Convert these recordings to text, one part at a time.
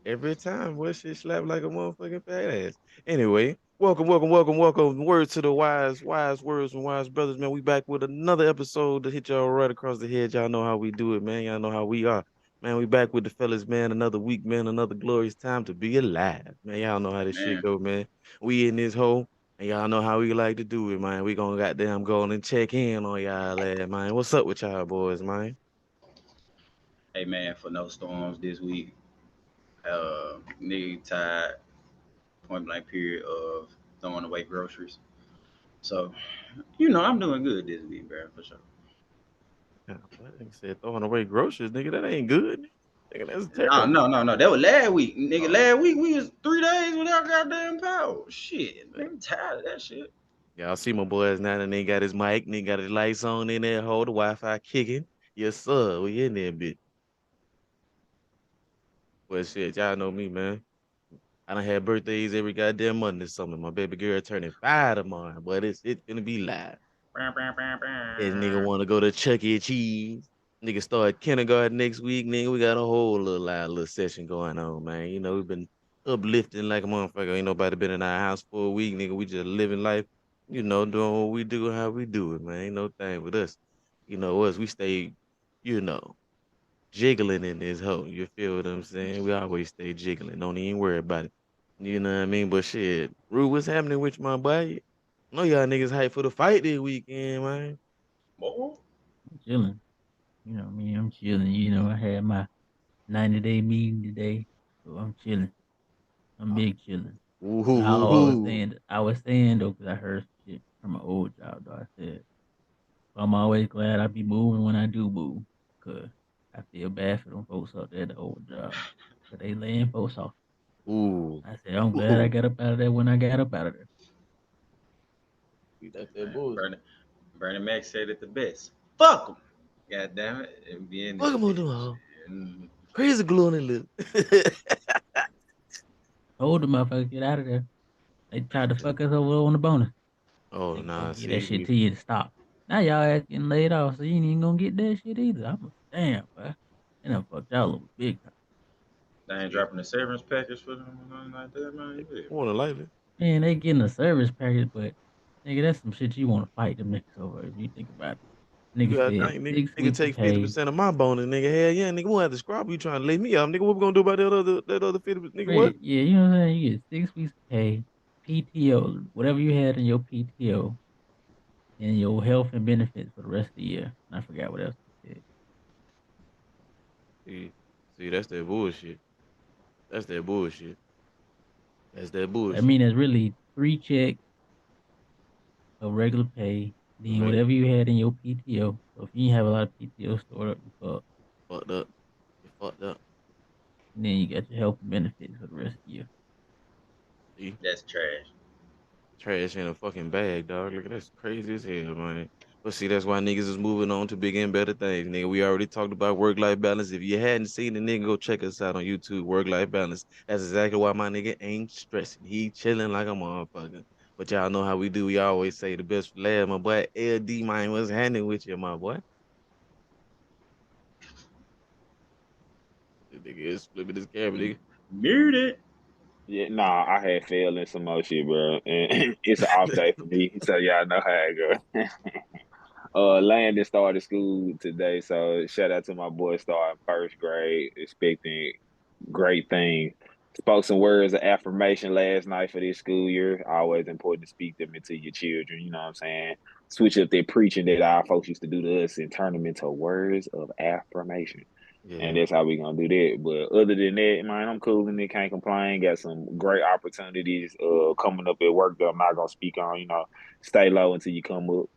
Every time, boy, shit slap like a motherfucking fat ass. Anyway, welcome. Word to the wise words and wise brothers, man. We back with another episode to hit y'all right across the head. Y'all know how we do it, man. Y'all know how we are. Man, we back with the fellas, man. Another week, man. Another glorious time to be alive. Man, y'all know how this shit Man, go, man. We in this hole, and y'all know how we like to do it, man. We gonna goddamn go on and check in on y'all, man. What's up with y'all boys, man? hey man, for no storms this week. Nigga tired, point blank period of throwing away groceries. So, I'm doing good this week, bro, for sure. Yeah, that nigga said throwing away groceries, nigga. That ain't good. Nigga, that's Oh terrible. no. That was last week. Nigga, Oh, last week we was 3 days without goddamn power. Shit. man. Nigga tired of that shit. Y'all see my boys now, and they got his mic, and they got his lights on in there, hold the Wi-Fi kicking. Yes, sir. We in there, bitch. Well, shit, y'all know me, man. I done had birthdays every goddamn month this summer. My baby girl turning 5 tomorrow, but it's gonna be live. This nigga want to go to Chuck E. Cheese. Nigga start kindergarten next week, nigga. We got a whole little session going on, man. You know, we've been uplifting like a motherfucker. Ain't nobody been in our house for a week, nigga. We just living life, doing what we do, how we do it, man. Ain't no thing with us. Us, we stay, you know, jiggling in this hole. You feel what I'm saying? We always stay jiggling. Don't even worry about it. You know what I mean? But shit, Rue, what's happening with you, my boy? I know y'all niggas hype for the fight this weekend, man. Boy. I'm chilling. I'm chilling. I had my 90-day meeting today, so I'm chilling. I'm big chilling. But Woohoo, woohoo. I was saying though, 'cause I heard some shit from an old job. Though I said, I'm always glad I be moving when I do move, 'cause I feel bad for them folks out there at the old job, 'cause they laying folks off. Ooh. I said, I'm glad I Ooh. got up out of there when I got up out of there. See, that's that Man, bullshit. Bernie Mac said it the best. Fuck them. God damn it. And be in Fuck this him on them, bitch. huh? And Crazy glue on the lip. Told the motherfuckers get out of there. They tried to fuck us over on the bonus. Oh, They gonna nah, get that see, shit to you to stop. Now y'all ass getting laid off, so you ain't even gonna get that shit either. I'm a damn, boy. And I fucked y'all over big time. they ain't see, dropping the severance package for them or nothing like that, man. You feel me? more than likely. Man, they getting a service package, but nigga, that's some shit you wanna fight them niggas over if you think about it. You Nigga gotta said think, nigga, 6 weeks of take pay. 50% of my bonus, nigga. Hell yeah, nigga, we'll have to scrap you trying to lay me off. Nigga, what we gonna do about that other 50, nigga, what? Right, yeah, you know what I'm saying? You get 6 weeks of pay, PTO, whatever you had in your PTO, and your health and benefits for the rest of the year. And I forgot what else he said. See, that's that bullshit. That's that bullshit. That's that I bullshit. mean, it's really 3 checks of regular pay, then Right? whatever you had in your PTO. So if you didn't have a lot of PTO stored up, you fucked. Fucked up. You fucked up. And then you got your health and benefits for the rest of the year. See? That's trash. Trash in a fucking bag, dog. Look, that's crazy as hell, man. But see, that's why niggas is moving on to bigger and better things, nigga. We already talked about work-life balance. If you hadn't seen the nigga, go check us out on YouTube, work-life balance. That's exactly why my nigga ain't stressing. He chilling like a motherfucker. But y'all know how we do. We always say the best for last, my boy. LD, man, what's happening with you, my boy? The nigga is flipping his camera, nigga. Muted. Yeah, nah, I had failed in some more shit, bro. And it's an off day for me, so y'all know how it go. Landon started school today, so shout out to my boy starting first grade, expecting great things. Spoke some words of affirmation last night for this school year. Always important to speak them into your children, you know what I'm saying? Switch up their preaching that our folks used to do to us and turn them into words of affirmation. And Yeah. that's how we gonna do that. But other than that, man, I'm cool and can't complain. Got some great opportunities coming up at work that I'm not gonna speak on, stay low until you come up.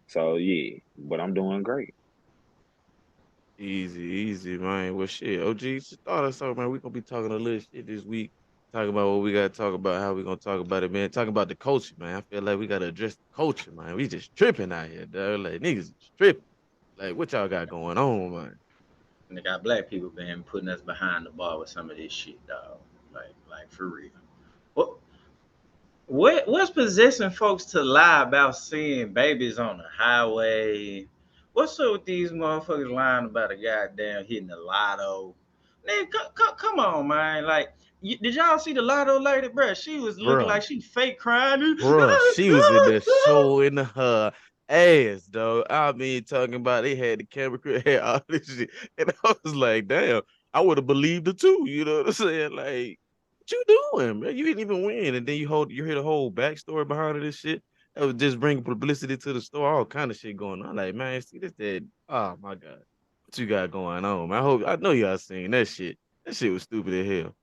So yeah, but I'm doing great. Easy, easy, man. Well, shit. OG, just thought us out, man. We gonna be talking a little shit this week. Talk about what we gotta talk about, how we gonna talk about it, man. Talk about the culture, man. I feel like we gotta address the culture, man. We just tripping out here, dog. Like niggas is tripping. Like what y'all got going on, man? And they got black people been putting us behind the bar with some of this shit, dog. Like for real. What what's possessing folks to lie about seeing babies on the highway? What's up with these motherfuckers lying about a goddamn hitting the lotto? Nigga, come on, man. Like, did y'all see the Lotto lady, bro? She was looking Bruh. like she fake crying. Bruh, she was in there showing her ass, though. I mean, talking about they had the camera crew, had all this shit. And I was like, damn, I would have believed it too. You know what I'm saying? Like, what you doing, man? You didn't even win. And then you hear the whole backstory behind it, this shit. That was just bringing publicity to the store, all kind of shit going on. Like, man, see this that. Oh my God. What you got going on, man? I know y'all seen that shit. That shit was stupid as hell.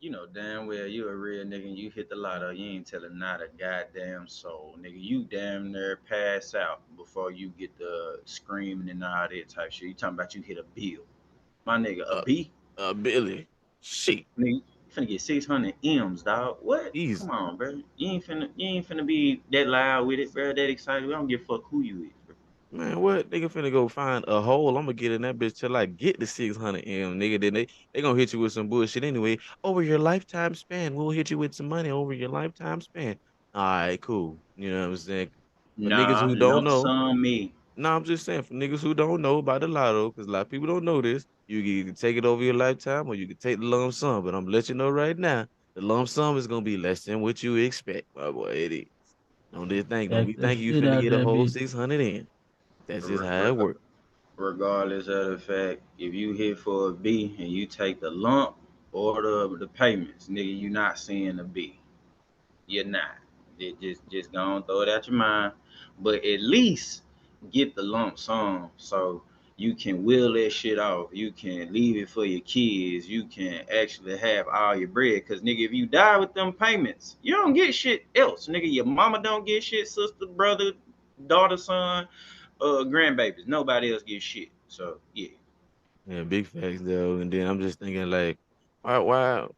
You know damn well you a real nigga and you hit the lotto. You ain't telling not a goddamn soul, nigga. You damn near pass out before you get the screaming and all that type shit. You talking about you hit a bill, my nigga, a Uh, B, Billy. Shit. nigga. You finna get 600 M's, dog. What? Easy. Come on, bro. You ain't finna be that loud with it, bro. That excited. We don't give a fuck who you is, bro. Man, what nigga finna go find a hole? I'm gonna get in that bitch till I get the 600 M, nigga. Then they gonna hit you with some bullshit anyway. Over your lifetime span, we'll hit you with some money over your lifetime span. All right, cool. You know what I'm saying? For niggas Nah, who don't lump know, sum me. no, I'm just saying for niggas who don't know about the lotto, because a lot of people don't know this. You can take it over your lifetime, or you can take the lump sum. But I'm gonna let you know right now, the lump sum is gonna be less than what you expect, my boy. It is. Don't be Stack that thinking you shit finna out get a that whole bitch. 600 in. That's just Re- how it reg- works. Regardless of the fact, if you hit for a B and you take the lump or the payments, nigga, you not seeing a B. You're not. It just gonna throw it out your mind. But at least get the lump sum so you can will that shit off. You can leave it for your kids. You can actually have all your bread. Cause nigga, if you die with them payments, you don't get shit else. Nigga, your mama don't get shit, sister, brother, daughter, son, grandbabies. Nobody else gets shit. So yeah. Yeah, big facts though. And then I'm just thinking like, why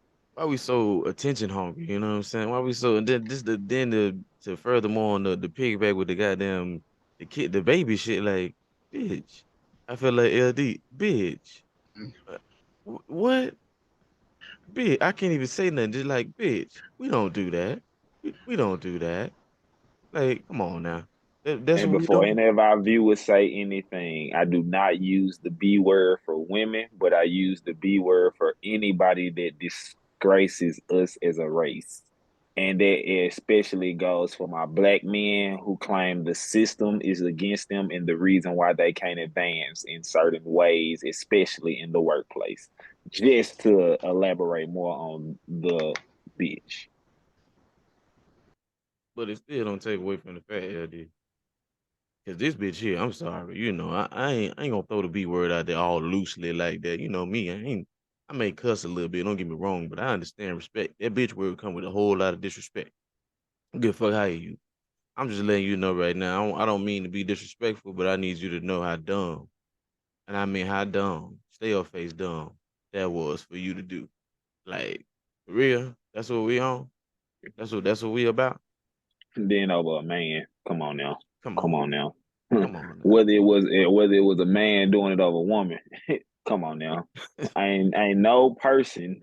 we so attention hungry? You know what I'm saying? Why we so and then this the then the to furthermore on the piggyback with the goddamn the baby shit like, bitch. I feel like LD, bitch. Uh, what? Bitch, I can't even say nothing. Just like, bitch, we don't do that. We don't do that. Like, come on now. That's And what we before do. any of our viewers say anything, I do not use the B word for women, but I use the B word for anybody that disgraces us as a race. And that especially goes for my black men who claim the system is against them and the reason why they can't advance in certain ways, especially in the workplace. Just to elaborate more on the bitch. But it still don't take away from the fact, LD. Cause this bitch here, I'm sorry, I ain't gonna throw the B word out there all loosely like that. You know me, I may cuss a little bit, don't get me wrong, but I understand respect. That bitch word come with a whole lot of disrespect. I don't give a fuck how you. I'm just letting you know right now. I don't mean to be disrespectful, but I need you to know how dumb, and I mean how dumb, stay your face dumb that was for you to do. Like, for real, that's what we on. That's what we about. Then over a man. Come on now. Come Come on, on now. come on now. Whether it was a man doing it over a woman. Come on now. Ain't no person,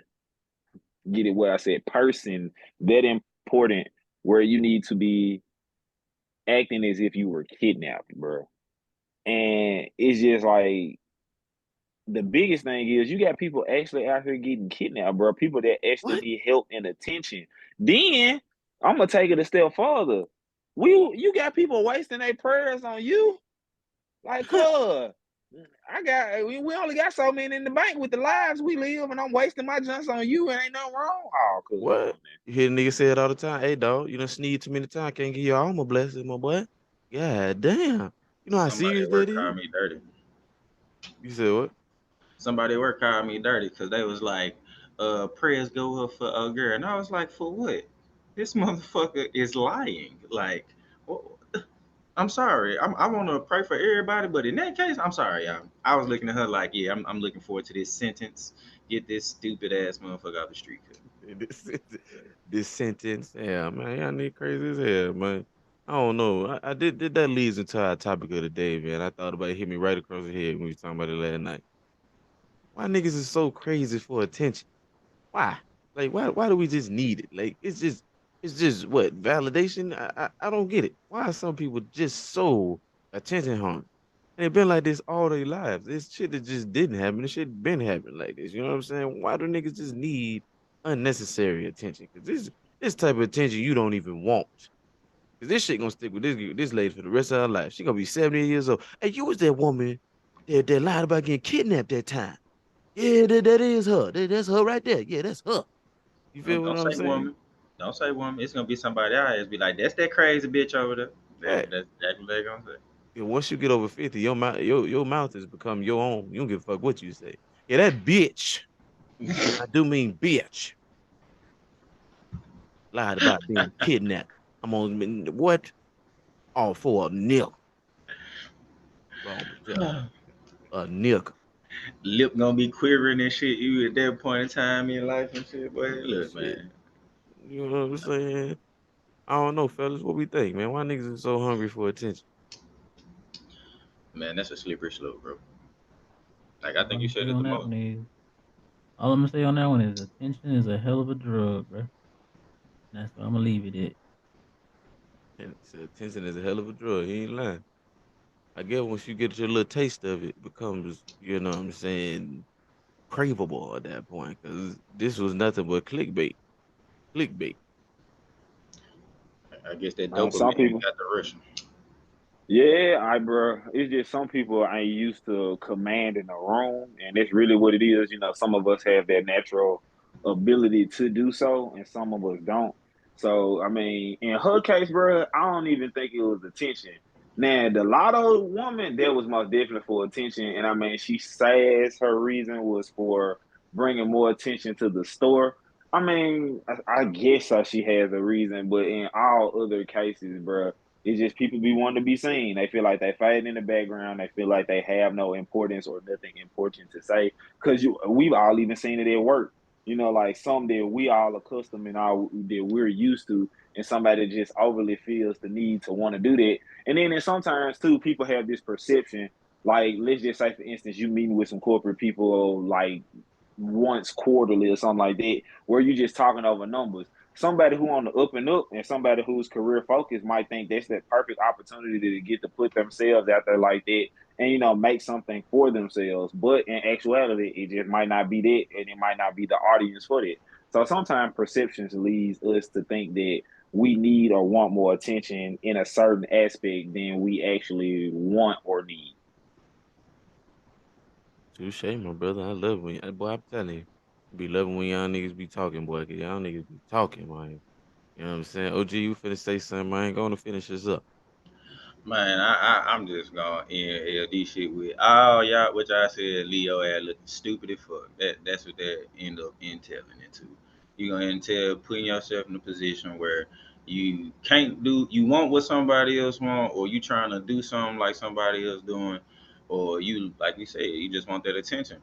get it what I said, person that important where you need to be acting as if you were kidnapped, bro. And it's just like the biggest thing is you got people actually out here getting kidnapped, bro. People that actually What? need help and attention. Then I'm gonna take it a step further. You got people wasting their prayers on you, like, cuz we only got so many in the bank with the lives we live, and I'm wasting my junks on you, and ain't nothing wrong. Oh, cuz, come What? on, man. You hear the nigga say it all the time. Hey, dog, you done sneeze too many times. Can't give your alma blessings, my boy. God damn. You know how Somebody serious at that work is? called me dirty. You said what? Somebody at work called me dirty because they was like, prayers go up for a girl. And I was like, for what? This motherfucker is lying. Like, I'm sorry. I want to pray for everybody, but in that case, I'm sorry, y'all. I was looking at her like, yeah, I'm looking forward to this sentence. Get this stupid ass motherfucker out the street. This, this sentence. Yeah, man. Y'all need crazy as hell, man. I don't know. I did that leads into our topic of the day, man. I thought about it hit me right across the head when we was talking about it last night. Why niggas is so crazy for attention? Why? Like why do we just need it? Like it's just what validation? I don't get it. Why are some people just so attention hungry? And it been like this all their lives. This shit that just didn't happen. This shit been happening like this. You know what I'm saying? Why do niggas just need unnecessary attention? Because this type of attention you don't even want. Because this shit gonna stick with this lady for the rest of her life. She gonna be 70 years old. Hey, you was that woman that lied about getting kidnapped that time. Yeah, that is her. That's her right there. Yeah, that's her. You Don't, feel what don't I'm say saying? woman. Don't say woman. It's gonna be somebody else. Be like, that's that crazy bitch over there. Fact. That's exactly what they gonna say. Yeah, once you get over 50, your mouth has become your own. You don't give a fuck what you say. Yeah, that bitch. I do mean bitch. Lied about being kidnapped. I'm on what? All for a nickel. Wrong with y'all. A nickel. Lip gonna be quivering and shit. You at that point in time in your life and shit. Boy, look, Shit. man. You know what I'm saying? I don't know, fellas. What we think, man? Why niggas are so hungry for attention? Man, that's a slippery slope, bro. Like I All think I'm you gonna said say it on the that most. one is, all I'm gonna say on that one is, attention is a hell of a drug, bro. That's what I'm gonna leave it at. And attention is a hell of a drug. He ain't lying. I guess once you get your little taste of it, it becomes, you know what I'm saying, craveable at that point. Because this was nothing but clickbait. Clickbait. I guess that Man, some dopamine people. got the rushing. Yeah, bro. It's just some people ain't used to commanding a room, and that's really what it is. You know, some of us have that natural ability to do so, and some of us don't. So, I mean, in her case, bro, I don't even think it was attention. Now, the lotto woman, that was most definitely for attention, and I mean, she says her reason was for bringing more attention to the store. I mean, I guess she has a reason, but in all other cases, bro. It's just people be wanting to be seen. They feel like they fade in the background. They feel like they have no importance or nothing important to say. Because we've all even seen it at work. You know, like some that we all accustomed and all that we're used to, and somebody just overly feels the need to want to do that. And then sometimes too, people have this perception. Like, let's just say, for instance, you meeting with some corporate people like once quarterly or something like that, where you just talking over numbers. Somebody who on the up and up and somebody who's career focused might think that's the perfect opportunity to get to put themselves out there like that and make something for themselves. But in actuality, it just might not be that, and it might not be the audience for that. So sometimes perceptions leads us to think that we need or want more attention in a certain aspect than we actually want or need. Touche, my brother. I love when, boy, I'm telling you, be loving when y'all niggas be talking, boy, because y'all niggas be talking, man. You know what I'm saying? OG, you finna say something, I ain't gonna finish this up. Man, I'm just gonna end LD shit with all y'all, which I said Leo ad looking stupid as fuck. That's what they end up entailing into. You gonna entail putting yourself in a position where you can't do you want what somebody else want, or you trying to do something like somebody else doing, or you like we said, you just want that attention.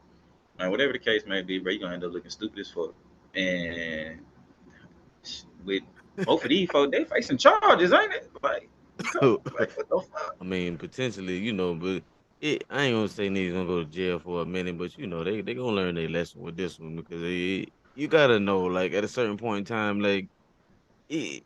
Man, whatever the case may be, bro, you gonna end up looking stupid as fuck. And with both of these folks, they facing charges, ain't it? Like, like what the fuck? I mean, potentially, but I ain't gonna say niggas gonna go to jail for a minute, but they gonna learn their lesson with this one because you gotta know, like at a certain point in time, like it,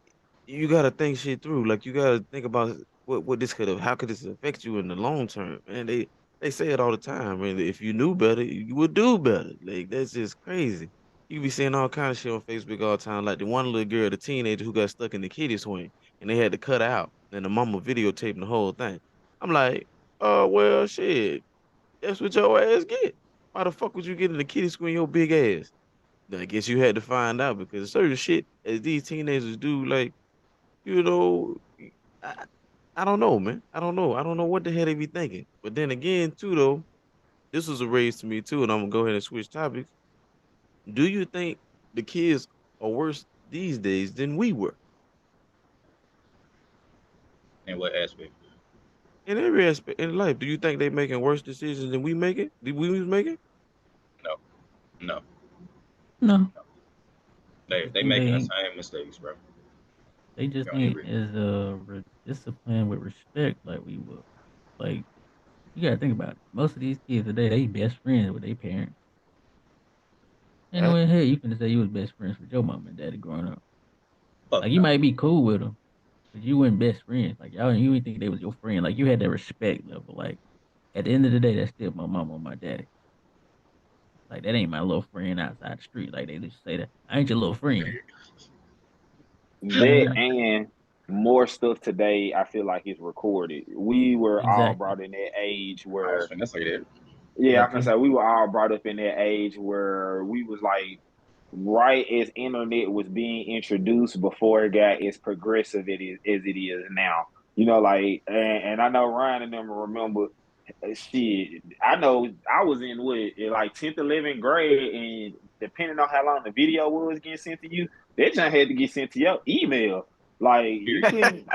you gotta think shit through. Like you gotta think about what this could have, how could this affect you in the long term. And they say it all the time. And if you knew better, you would do better. Like that's just crazy. You be seeing all kind of shit on Facebook all the time. Like the one little girl, the teenager who got stuck in the kiddie swing, and they had to cut out, and the mama videotaping the whole thing. I'm like, oh well, shit. That's what your ass get. Why the fuck would you get in the kiddie swing your big ass? I guess you had to find out because certain shit as these teenagers do, like, you know, I, I don't know, man. I don't know. I don't know what the hell they be thinking. But then again, too, though, this was a raise to me too, and I'm gonna go ahead and switch topics. Do you think the kids are worse these days than we were In what aspect? in every aspect in life? Do you think they making worse decisions than we making? Did we was making? No, no. No, I They just they think they making the ain't. same mistakes, bro. They just Gonna ain't agree. as disciplined with respect like we were. Like, you gotta think about it. Most of these kids today, they best friends with their parents. That Anyway, hey, you finna say you was best friends with your mom and daddy growing up. Fuck Like, you no. might be cool with them, but you weren't best friends. Like, y'all, you didn't think they was your friend. Like, you had that respect level. Like, At the end of the day, that's still my mama or my daddy. Like that ain't my little friend outside the street. Like they just say that I ain't your little friend. You know what I'm That saying? and more stuff today, I feel like is recorded. We were all Exactly. brought in that age I was where, finna say that. yeah, I can Okay. say we were all brought up in that age where we was like right as internet was being introduced before it got as progressive as it is now. You know, like, and I know Ryan and them remember shit. I know I was in what, in like 10th, 11th grade, and depending on how long the video was getting sent to you, that junk had to get sent to your email. Like you couldn't,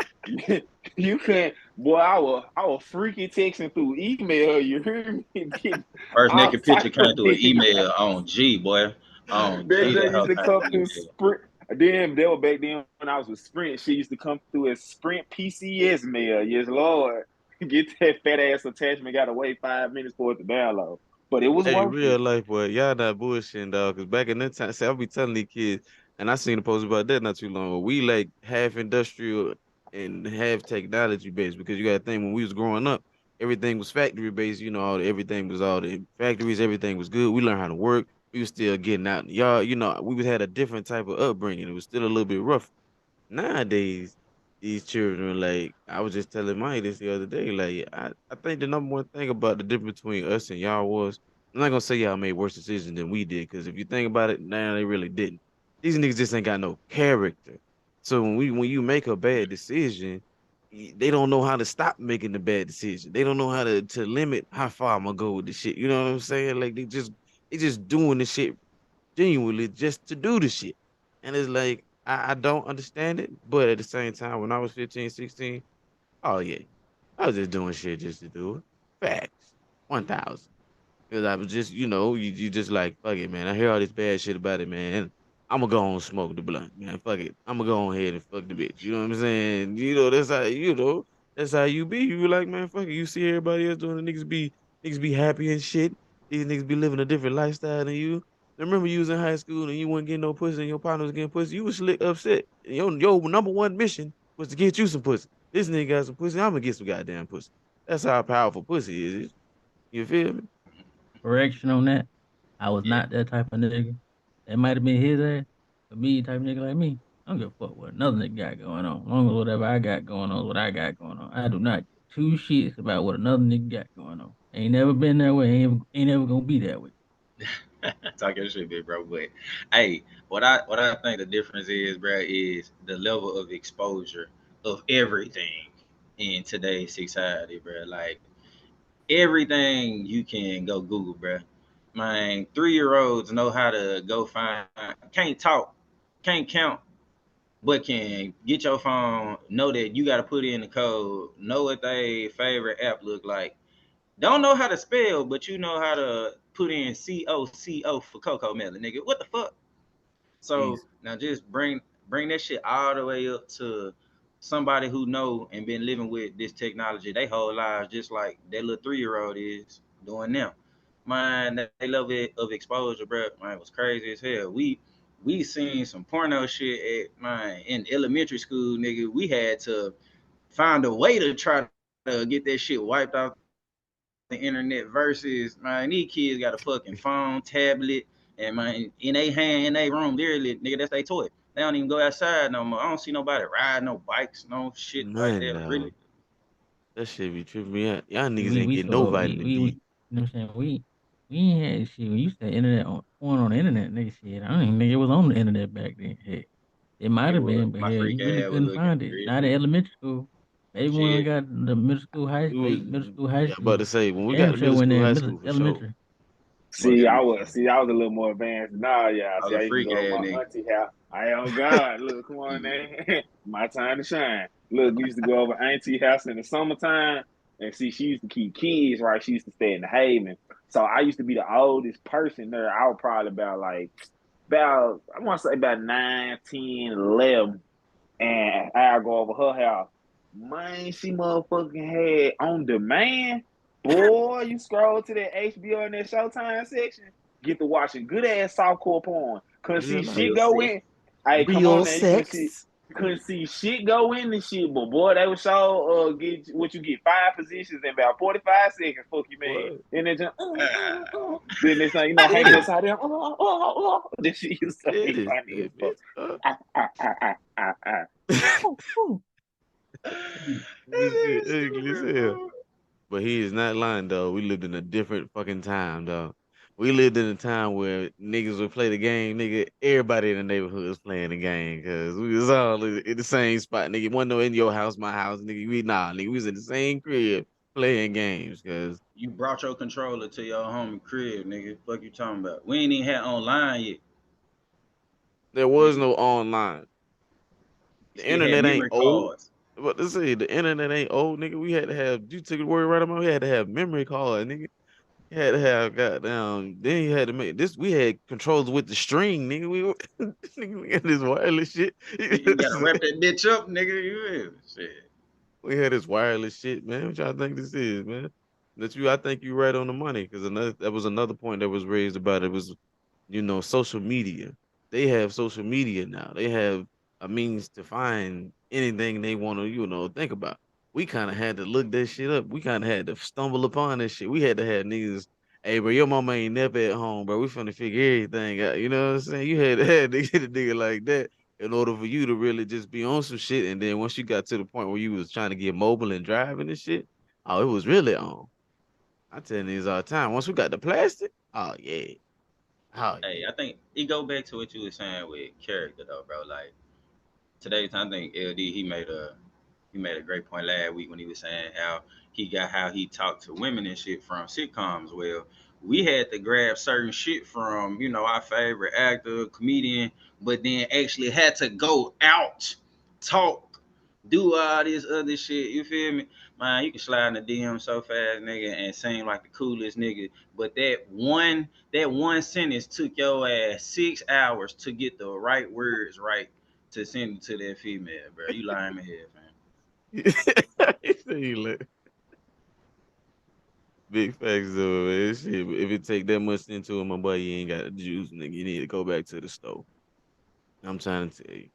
you couldn't. Boy, I was freaking texting through email. You hear me? Getting First all naked picture type came of through an video. email on G, boy. On That G, junk that used hoe to came come through through email. Sprint. Then that was back then when I was with Sprint. She used to come through as Sprint PCS mail. Yes, Lord. Get that fat ass attachment. Got to wait 5 minutes for it to download, but it was Hey, worth it. real life, boy, y'all not bullshitting, dog. Cause back in that time, see, I be telling these kids, and I seen a post about that not too long ago. We like half industrial and half technology based because you got to think when we was growing up, everything was factory based. You know, everything was all the factories, everything was good. We learned how to work. We was still getting out in the yard. You know, we had a different type of upbringing. It was still a little bit rough. Nowadays, these children, like I was just telling Mike this the other day, like I think the number one thing about the difference between us and y'all was I'm not gonna say y'all made worse decisions than we did, because if you think about it, now they really didn't. These niggas just ain't got no character. So when you make a bad decision, they don't know how to stop making the bad decision. They don't know how to limit how far I'm gonna go with the shit. You know what I'm saying? Like they just doing the shit genuinely just to do the shit. And it's like, I don't understand it, but at the same time, when I was 15, 16, oh yeah, I was just doing shit just to do it. Facts. 1,000. Because I was just, you just like, fuck it, man. I hear all this bad shit about it, man. I'm gonna go on and smoke the blunt, man. Fuck it. I'm gonna go on ahead and fuck the bitch. You know what I'm saying? That's how you be. You be like, man, fuck it. You see everybody else doing it. Niggas be happy and shit. These niggas be living a different lifestyle than you. I remember you was in high school and you wasn't getting no pussy and your partner was getting pussy. You was slick upset. And your number one mission was to get you some pussy. This nigga got some pussy. I'm gonna get some goddamn pussy. That's how powerful pussy is. You feel me? Correction on that. I was Yeah. not that type of nigga. That might have been his ass, but me type of nigga like me, I don't give a fuck what another nigga got going on. As long as whatever I got going on is what I got going on. I do not give two shits about what another nigga got going on. Ain't never been that way. Ain't never gonna be that way. Talk your shit, big bro. But hey, what I think the difference is, bro, is the level of exposure of everything in today's society, bro. Like everything you can go Google, bro. My 3-year-olds know how to go find, can't talk, can't count, but can get your phone, know that you got to put in the code, know what their favorite app look like. Don't know how to spell, but you know how to put in COCO for Coco Melon, nigga. What the fuck? So Easy. now just bring that shit all the way up to somebody who know and been living with this technology they whole lives, just like that little 3-year-old is doing now. Man, they love it of exposure, bro. Man, it was crazy as hell. We seen some porno shit at man in elementary school, nigga. We had to find a way to try to get that shit wiped off the internet versus man, these kids got a fucking phone, tablet, and man, in their hand, in their room, literally, nigga, that's their toy. They don't even go outside no more. I don't see nobody ride no bikes, no shit like None, that. Really, dog. That shit be tripping me out. Y'all See, niggas we ain't we getting no so vitamin we D. you know what I'm saying? We ain't had shit. When you said internet on porn on the internet, nigga shit. I don't even think it was on the internet back then. Heck, it might it have was been, but my hell, freak you really ass was couldn't looking find it. Not in really elementary school. Maybe when we shit. got the middle school, It was, middle school, high yeah, I'm about school. to say when we got Damn to sure middle when school, they're high middle school for sure. elementary. Most definitely. I was a little more advanced. Nah, yeah. I was See, a I used to freak go to ass my nigga. auntie house. I on God. Look, come on, Yeah. man. My time to shine. Look, we used to go over auntie house in the summertime, and see, she used to keep kids, right? She used to stay in the Haven. So I used to be the oldest person there. I was probably about I want to say about 9, 10, 11, and I go over her house. Man, she motherfucking had on demand. Boy, you scroll to that HBO and that Showtime section, get to watching good ass softcore porn. Cause Real see, life, she Real go sick. in. Hey, come on real now, you finna see. sex. couldn't see shit go in the shit, but boy, they was so get what you get 5 positions in about 45 seconds. Fuck you, man. What? Then they just then they say, hanging Finish. upside down. This shit used to be Finish funny as that fuck. bitch. Ah, ah, ah, ah, ah, ah. Ooh, ooh. This shit That is ugly as stupid, hell. bro. But he is not lying, though. We lived in a different fucking time, dog. We lived in a time where niggas would play the game, nigga. Everybody in the neighborhood was playing the game because we was all in the same spot, nigga. One no in your house, my house, nigga. Nigga, we was in the same crib playing games because You brought your controller to your homie crib, nigga. Fuck you talking about? We ain't even had online yet. there You was feel? no online. We The still had internet ain't memory old. cards. But to say the internet ain't old, nigga. We had to have. You took the word right about. We had to have memory card, nigga. You had to have goddamn. Then you had to make this. We had controls with the string, nigga. Nigga, we had this wireless shit. You gotta wrap that bitch up, nigga. You feel? Shit. We had this wireless shit, man. What y'all think this is, man? I think you right on the money because that was another point that was raised about it was, social media. They have social media now. They have a means to find anything they want to, think about. We kind of had to look that shit up. We kind of had to stumble upon this shit. We had to have niggas. Hey, bro, your mama ain't never at home, bro. We finna figure everything out. You know what I'm saying? You had to have to get a nigga like that in order for you to really just be on some shit. And then once you got to the point where you was trying to get mobile and driving and shit, oh, it was really on. I tell niggas all the time. Once we got the plastic, oh yeah, oh Hey, yeah. I think it go back to what you were saying with character though, bro. Like today, I think LD he made a great point last week when he was saying how he talked to women and shit from sitcoms. Well, we had to grab certain shit from our favorite actor, comedian, but then actually had to go out, talk, do all this other shit. You feel me? Man, you can slide in the DM so fast, nigga, and seem like the coolest nigga. But that one sentence took your ass 6 hours to get the right words right to send it to that female, bro. You lying my head, man. He said he let- Big facts though, man. Shit, if it take that much into it, my boy, you ain't got the juice, nigga. You need to go back to the store. I'm trying to tell you.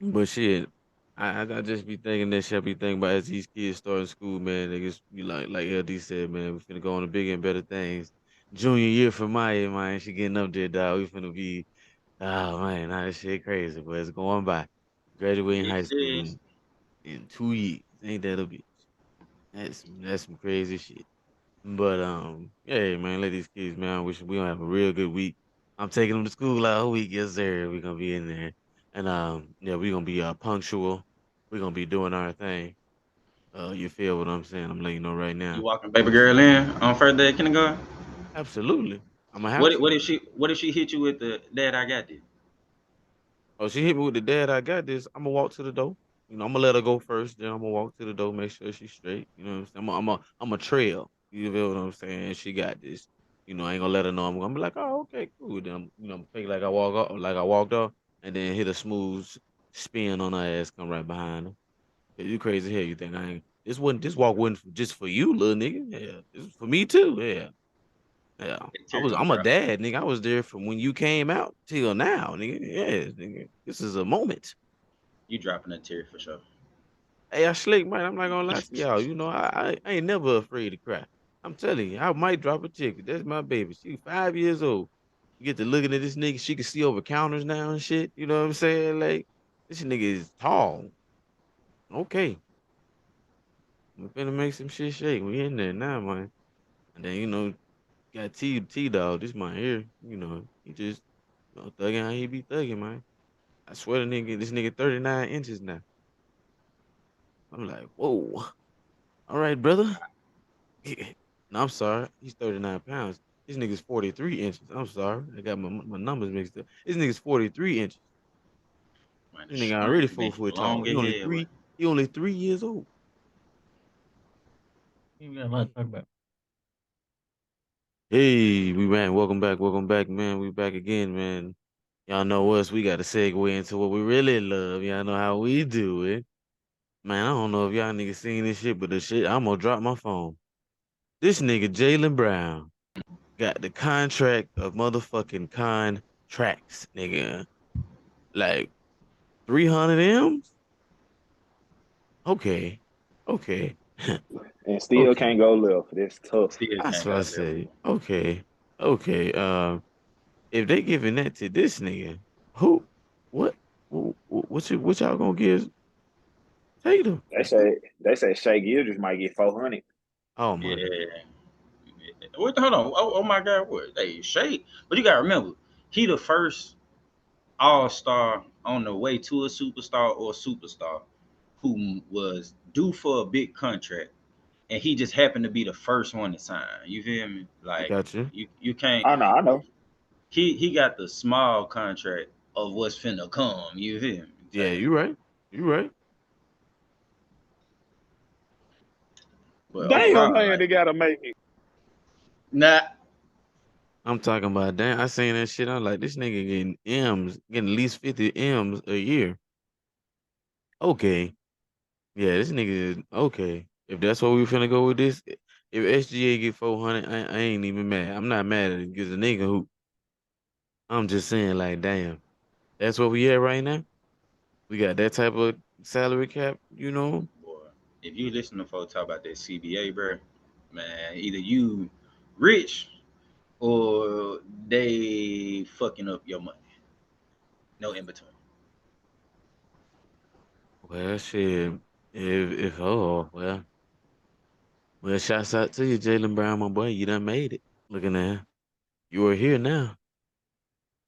But shit, I just be thinking that shit. I be thinking about as these kids starting school, man. Niggas be like LD said, man, we finna go on to bigger and better things. Junior year for Maya, man, she getting up there, dog. We finna be, oh man, now this shit crazy, but it's going by. Graduating high It school is. in 2 years. Ain't that a bitch? That's some crazy shit. But yeah, man, let these kids, man. I wish we gonna have a real good week. I'm taking them to school all week, yes sir. We're gonna be in there, and yeah, we're gonna be punctual. We're gonna be doing our thing. You feel what I'm saying? I'm letting you know right You now. walking baby girl in on first day of kindergarten? Absolutely, I'm gonna have What if- to. what if she what if she hit you with the dad I got this? Oh, she hit me with the dad. I got this. I'm gonna walk to the door. I'm gonna let her go first. Then I'm gonna walk to the door, make sure she's straight. You know what I'm saying? I'm a trail. You feel what I'm saying? She got this. I ain't gonna let her know. I'm gonna be like, oh, okay, cool. Then I'm fake like I walk off, like I walked off, and then hit a smooth spin on her ass, come right behind her. Yeah, you crazy hell? You think I ain't? This walk wasn't just for you, little nigga. Yeah, this is for me too. Yeah, yeah. That tear gonna I'm a drop. dad, nigga. I was there from when you came out till now, nigga. Yeah, nigga. This is a moment. You dropping a tear for sure. Hey, I slick, man. I'm not gonna lie to y'all. I ain't never afraid to cry. I'm telling you, I might drop a chick. That's my baby. She 5 years old. You get to looking at this nigga. She can see over counters now and shit. You know what I'm saying? Like this nigga is tall. Okay, we finna make some shit shake. We in there now, man. And then got T dog. This my ear. He just thugging how he be thugging, man. I swear this nigga 39 inches now. I'm like, whoa. All right, brother. No, I'm sorry. He's 39 pounds. This nigga's 43 inches. I'm sorry. I got my numbers mixed up. This nigga's 43 inches. Man, the This nigga already shrunk bitch 4 foot tall. long ahead, boy. He only 3 years old. We got a lot to talk about. Hey, we ran. Welcome back, man. We back again, man. Y'all know us. We got to segue into what we really love. Y'all know how we do it. Man, I don't know if y'all niggas seen this shit, but the shit, I'm gonna drop my phone. This nigga, Jalen Brown, got the contract of motherfucking contracts, nigga. Like, 300 M's. Okay, okay, and still okay. can't go left. That's tough. Still That's can't what I go left. say. Okay, okay. If they giving that to this nigga, who, what, what y'all gonna give Tatum? They say Shea Gilders might get 400. Oh Yeah. my, What? Hold on. Oh my God. What? Hey, Shay. But you gotta remember, he the first All Star on the way to a superstar or superstar who was due for a big contract, and he just happened to be the first one to sign. You feel me? I Like got you. you can't. I know. He got the small contract of what's finna come. You feel me? Yeah, Type you shit. right. You right. But Damn, overall, man, like, they gotta make it. nah. I'm talking about damn. I seen that shit. I'm like, this nigga getting M's, getting at least 50 M's a year. Okay. Yeah, this nigga is okay. If that's what we finna go with this, if SGA get 400, I ain't even mad. I'm not mad at it because the nigga who I'm just saying, like, damn, that's what we at right now. We got that type of salary cap, you know. Boy, if you listen to folks talk about that CBA, bro, man, either you rich or they fucking up your money. No in between. Well, shit. If oh well, shouts out to you, Jalen Brown, my boy. You done made it. Looking at you are here now.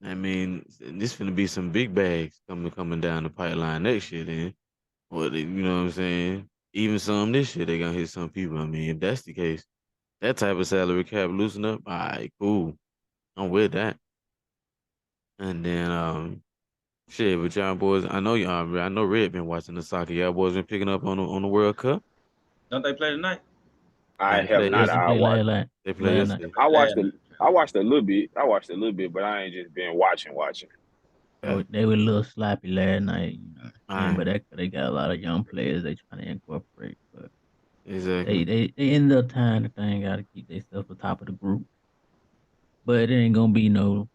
I mean, this finna be some big bags coming down the pipeline next year. Then, you know what I'm saying? Even some this year they gonna hit some people. I mean, if that's the case, that type of salary cap loosen up. All right, cool. I'm with that. And then shit, but y'all boys, I know y'all. I know Red been watching the soccer. Y'all boys been picking up on the World Cup. Don't they play tonight? Nah, I they have played not. Yeah, they yesterday. I played watch. They played last night. They yesterday. played last night. I watched a little bit. I watched a little bit, but I ain't just been watching. Yeah. They were a little sloppy last night, you know what All I'm saying? right. But they got a lot of young players they trying to incorporate. But Exactly. they ended up tying the thing out to keep themselves at the top of the group. But it ain't gonna be no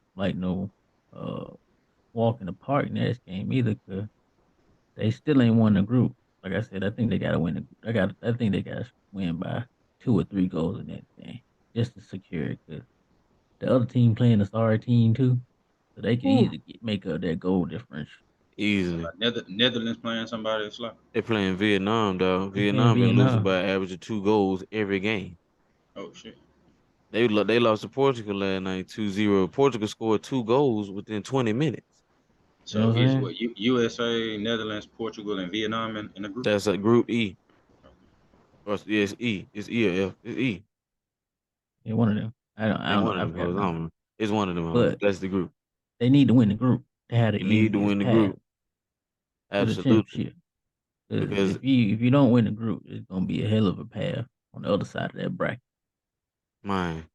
uh walk in the park in this game either, cause they still ain't won the group. Like I said, I think they gotta win. I think they gotta win by 2 or 3 goals in that game just to secure it. Cause the other team playing a sorry team too, so they can Whew. easily make up that goal difference. Easily. Somebody, Netherlands playing somebody that's like, They playing Vietnam, dog. They playing Vietnam been losing Vietnam. by an average of 2 goals every game. oh shit. They lost to Portugal last night 2-0. Portugal scored 2 goals within 20 minutes. You know So what is I'm what USA, Netherlands, Portugal, and Vietnam in the group? That's a Group E. Or yeah, it's E. It's E or F. It's E. saying? Yeah, one of them. I Ain't don't one know. of I them forgot hoes. the I name. don't know. It's one of them hoes. But But that's the group. they need to win the group to have the You need to win easiest the path group. to the Absolutely. championship. Because Because if you don't win the group, it's gonna be a hell of a path on the other side of that bracket. mine.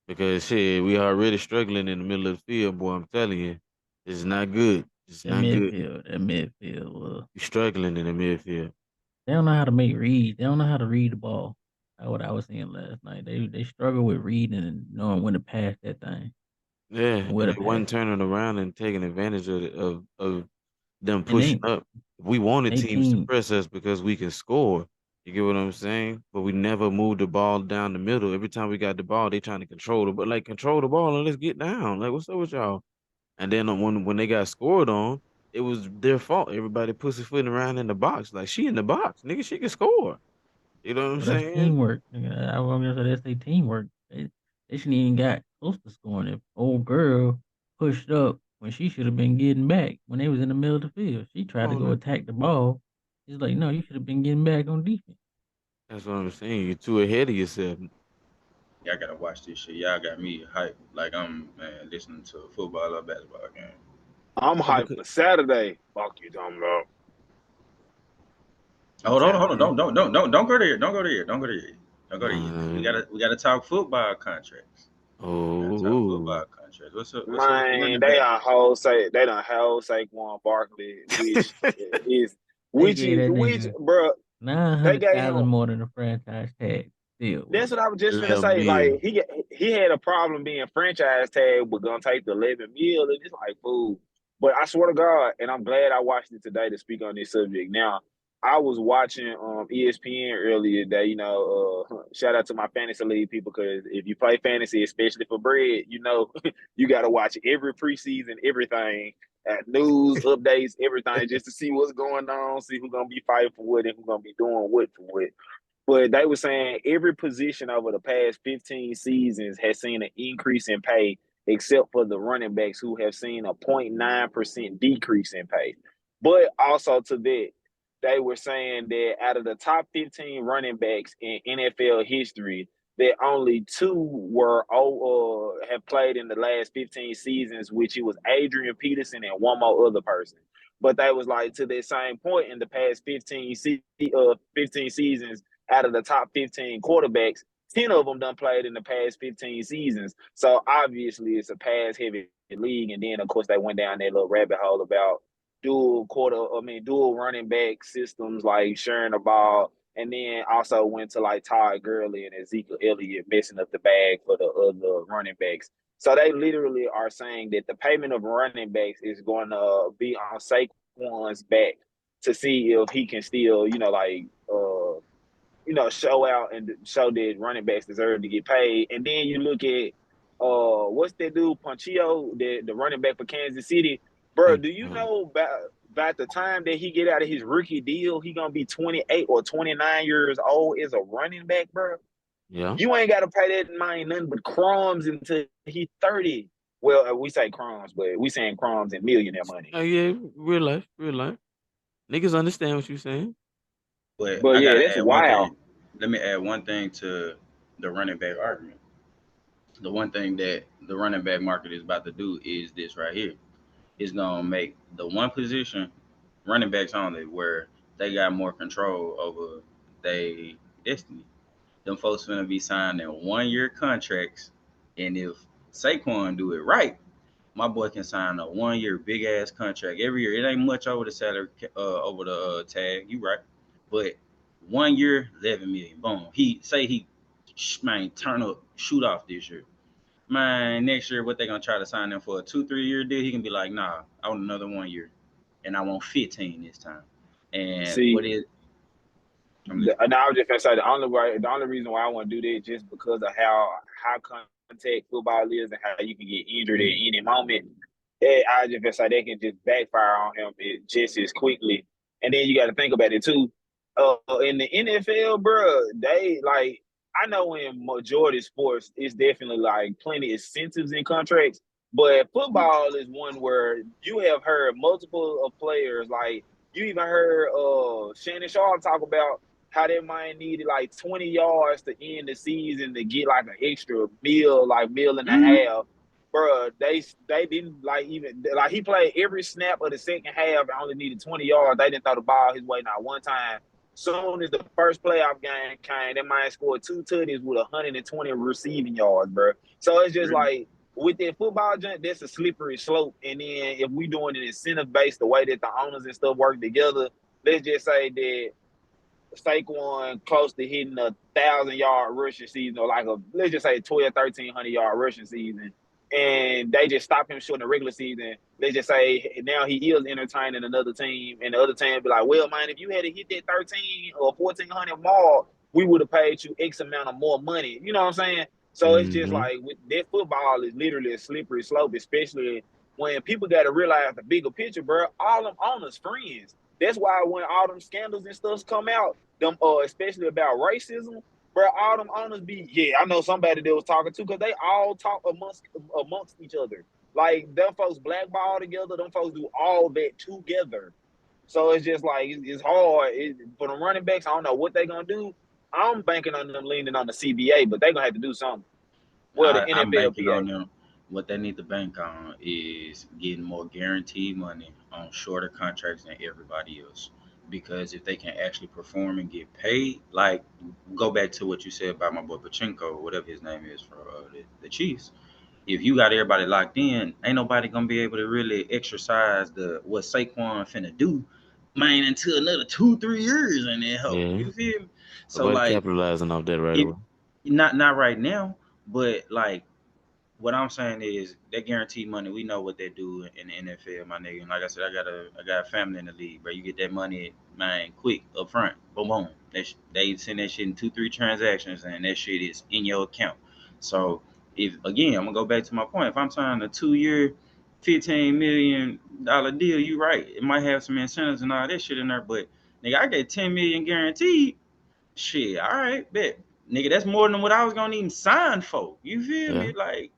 Because shit, we already struggling in the middle of the field, boy. I'm telling you. It's not good. It's not good. That midfield. You struggling in the midfield. They don't know how to make reads. They don't know how to read the ball. That's what I was saying last night. They struggle with reading and knowing when to pass that thing Yeah, and where and to they pass. wasn't turning around and taking advantage of them And pushing up. We wanted they teams to team press us because we can score. You get what I'm saying? But we never moved the ball down the middle. Every time we got the ball, they trying to control it. But like control the ball and let's get down. Like what's up with y'all? And then when they got scored on, it was their fault. Everybody pussyfooting around in the box. Like she in the box, nigga. She can score. You know what I'm Well, that's saying? teamwork. Nigga. I was gonna say that's their teamwork. They shouldn't even got close to scoring. If old girl pushed up when she should have been getting back when they was in the middle of the field, she Come tried to on go now. attack the ball. It's like, no, you should have been getting back on defense. That's what I'm saying. You're too ahead of yourself. Y'all gotta watch this shit. Y'all got me hyped like I'm man listening to a football or basketball game. I'm Yeah, hyped because for Saturday. Fuck you, dumb up. Hold on, Saturday. don't go there, don't go there, don't go there, don't go there yet. Cause Nah. we gotta talk football contracts. We gotta talk Oh, football contracts. What's up with the Man, running back? they done hold Saquon Barkley, is They gave that which nigga bro, nine they hundred gave him. thousand more than the franchise tag. Still That's was what I was just finna say. Like 11 he had a problem being franchise tag, but gonna take the 11 mil, and it's like fool. But I swear to God, and I'm glad I watched it today to speak on this subject. Now, I was watching ESPN earlier today. Shout out to my fantasy league people, because if you play fantasy, especially for bread, you got to watch every preseason, everything, news, updates, everything, just to see what's going on, see who's gonna be fighting for what and who's gonna be doing what for what. But they were saying every position over the past 15 seasons has seen an increase in pay, except for the running backs, who have seen a 0.9% decrease in pay. But also to that, they were saying that out of the top 15 running backs in NFL history, that only two have played in the last 15 seasons, which it was Adrian Peterson and one more other person. But they was like, to that same point, in the past 15 seasons, out of the top 15 quarterbacks, 10 of them done played in the past 15 seasons. So obviously it's a pass heavy league. And then of course they went down that little rabbit hole about dual running back systems, like sharing the ball. And then also went to like Todd Gurley and Ezekiel Elliott messing up the bag for the other running backs. So they literally are saying that the payment of running backs is going to be on Saquon's back to see if he can still, show out and show that running backs deserve to get paid. And then you look at what's that dude, Ponchio, the running back for Kansas City. Bro, do you know about the time that he get out of his rookie deal, he gonna be 28 or 29 years old as a running back, bro? Yeah. You ain't gotta pay that man nothing but crumbs until he's 30. Well, we say crumbs, but we saying crumbs and millionaire money. Oh yeah, real life, real life. Niggas understand what you saying. But But I yeah, gotta that's add one wild. thing. Let me add one thing to the running back argument. The one thing that the running back market is about to do is this right here. It's gonna make the one position running backs only, where they got more control over their destiny. Them folks gonna be signing 1 year contracts, and if Saquon do it right, my boy can sign a 1 year big ass contract every year. It ain't much over the salary, over the tag. You right, but 1 year, 11 million. Boom. He man turn up, shoot off this year. Man, next year what they gonna try to sign him for a 2 3 year deal? He can be like, nah, I want another 1 year, and I want 15 this time. And See, what is? I'm listening. and I was just gonna say the only reason why I want to do that, just because of how high contact football is and how you can get injured at any moment. I just gonna say they can just backfire on him just as quickly. And then you got to think about it too. In the NFL, bro, they like, I know in majority sports it's definitely like plenty of incentives in contracts, but football is one where you have heard multiple of players, like you even heard Shannon Sharp talk about how they might need like 20 yards to end the season to get like an extra meal, like meal and a Mm-hmm. half. Bro, they didn't like, even like, he played every snap of the second half and only needed 20 yards. They didn't throw the ball his way not one time. Soon as the first playoff game came, they might score two tutties with 120 receiving yards, bro. So it's just like, with that football junk, that's a slippery slope. And then if we doing an incentive based, the way that the owners and stuff work together, let's just say that Saquon close to hitting 1,000 yard rushing season, or like a, let's just say 1,300 yard rushing season, and they just stop him short in the regular season. Let's just say now he is entertaining another team, and the other team be like, well, man, if you had to hit that 13 or 1,400 mark, we would have paid you X amount of more money. You know what I'm saying? So it's just Mm-hmm. like, with that, football is literally a slippery slope, especially when people got to realize the bigger picture, bro. All them owners friends. That's why when all them scandals and stuff come out, them especially about racism, bro, all them owners be, yeah, I know somebody that was talking to, because they all talk amongst each other. Like, them folks blackball together, them folks do all that together. So it's just like, it's hard. For the running backs, I don't know what they gonna do. I'm banking on them leaning on the CBA, but they gonna have to do something. Well, the I'm banking NFLPA. on them. What they need to bank on is getting more guaranteed money on shorter contracts than everybody else. Because if they can actually perform and get paid, like, go back to what you said about my boy Pachenko, whatever his name is, for the Chiefs. If you got everybody locked in, ain't nobody gonna be able to really exercise the what Saquon finna do, man, until another 2 3 years and then help. Yeah. You feel me? So Nobody like, capitalizing off that right if away. not right now, but like what I'm saying is that guaranteed money. We know what they do in the NFL, my nigga. And like I said, I got a family in the league, bro. You get that money, man, quick up front, boom, boom. They send that shit in 2, 3 transactions, and that shit is in your account. So if again, I'm gonna go back to my point. If I'm signing a 2 year, $15 million deal, you right. It might have some incentives and all that shit in there, but nigga, I get 10 million guaranteed. Shit, all right, bet. Nigga, that's more than what I was gonna even sign for. You feel Yeah. me? Like,